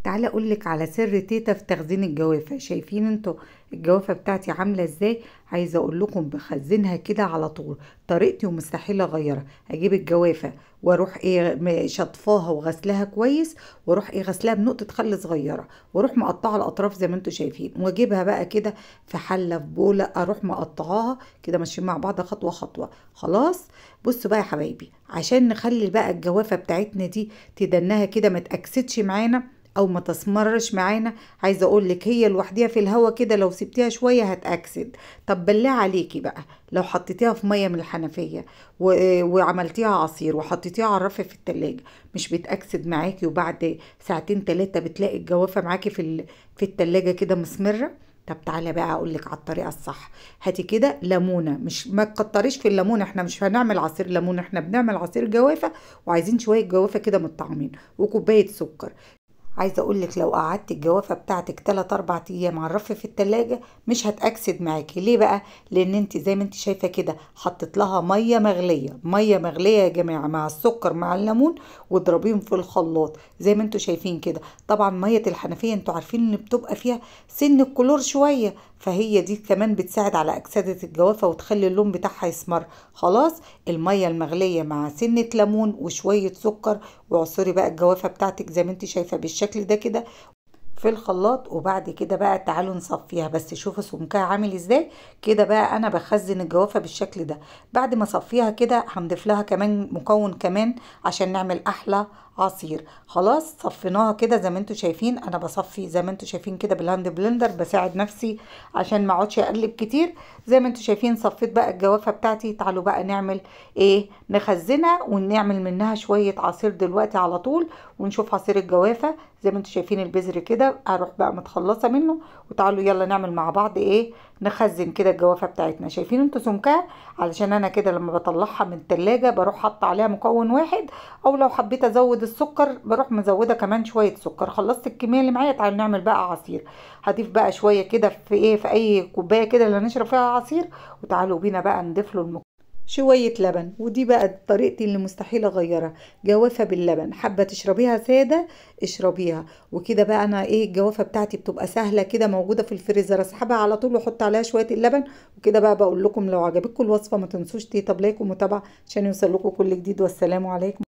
تعالى اقولك على سر تيتا في تخزين الجوافه. شايفين انتوا الجوافه بتاعتي عامله ازاي؟ عايزه اقول لكم بخزنها كده على طول. طريقتي ومستحيل اغيرها. اجيب الجوافه واروح شطفاها وغسلها كويس، واروح غسلها بنقطه خل صغيره، واروح مقطعه الاطراف زي ما انتوا شايفين، واجيبها بقى كده في حله في بوله، اروح مقطعاها كده ماشيين مع بعض خطوه خطوه. خلاص. بصوا بقى يا حبايبي، عشان نخلي بقى الجوافه بتاعتنا دي تدنها كده ما تاكسدش معانا او ما تسمرش معانا. عايزه اقول لك هي لوحديها في الهوا كده لو سبتيها شويه هتاكسد. طب بالله عليكي بقى لو حطيتيها في ميه من الحنفيه وعملتيها عصير وحطيتيها على الرف في التلاجة، مش بتاكسد معاكي؟ وبعد ساعتين تلاتة بتلاقي الجوافه معاكي في التلاجة كده مسمره. طب تعالى بقى اقول لك على الطريقه الصح. هاتي كده ليمونه، مش ما تكتريش في الليمون، احنا مش هنعمل عصير ليمون، احنا بنعمل عصير جوافه، وعايزين شويه جوافه كده متطعمين، وكوبايه سكر. عايزه اقولك لو قعدت الجوافه بتاعتك 3 4 ايام على الرف في التلاجة مش هتاكسد معاكي. ليه بقى؟ لان انت زي ما انت شايفه كده حطيت لها ميه مغليه. ميه مغليه يا جماعه مع السكر مع الليمون، واضربيهم في الخلاط زي ما انتوا شايفين كده. طبعا ميه الحنفيه انتوا عارفين ان بتبقى فيها سن الكلور شويه، فهي دي كمان بتساعد على اكسده الجوافه وتخلي اللون بتاعها يسمر. خلاص. الميه المغليه مع سنه ليمون وشويه سكر، واعصري بقى الجوافه بتاعتك زي ما انت شايفه بالشكل ده كده في الخلاط. وبعد كده بقى تعالوا نصفيها، بس شوفوا سمكها عامل ازاي. كده بقى انا بخزن الجوافه بالشكل ده. بعد ما اصفيها كده هنضيف لها كمان مكون كمان عشان نعمل احلى عصير. خلاص صفيناها كده زي ما انتوا شايفين. انا بصفي زي ما انتوا شايفين كده بالهاند بلندر، بساعد نفسي عشان ما اقعدش اقلب كتير. زي ما انتوا شايفين صفيت بقى الجوافه بتاعتي. تعالوا بقى نعمل ايه؟ نخزنها ونعمل منها شويه عصير دلوقتي على طول، ونشوف عصير الجوافه. زي ما انتوا شايفين البذر كده هروح بقى متخلصه منه. وتعالوا يلا نعمل مع بعض ايه؟ نخزن كده الجوافه بتاعتنا. شايفين انتوا سمكها؟ علشان انا كده لما بطلعها من التلاجة بروح حاطه عليها مكون واحد، او لو حبيت ازود السكر بروح مزوده كمان شويه سكر. خلصت الكميه اللي معايا. تعالوا نعمل بقى عصير. هضيف بقى شويه كده في ايه، في اي كوبايه كده اللي هنشرب فيها عصير. وتعالوا بينا بقى نضيف له شوية لبن. ودي بقى طريقتي اللي مستحيل اغيرها. جوافة باللبن، حابة تشربيها سادة اشربيها. وكده بقى انا ايه، الجوافة بتاعتي بتبقى سهلة كده موجودة في الفريزر، اسحبها على طول واحط عليها شوية اللبن. وكده بقى بقول لكم لو عجبتكم الوصفة ما تنسوش تيتا لايك ومتابعة عشان يوصل لكم كل جديد. والسلام عليكم.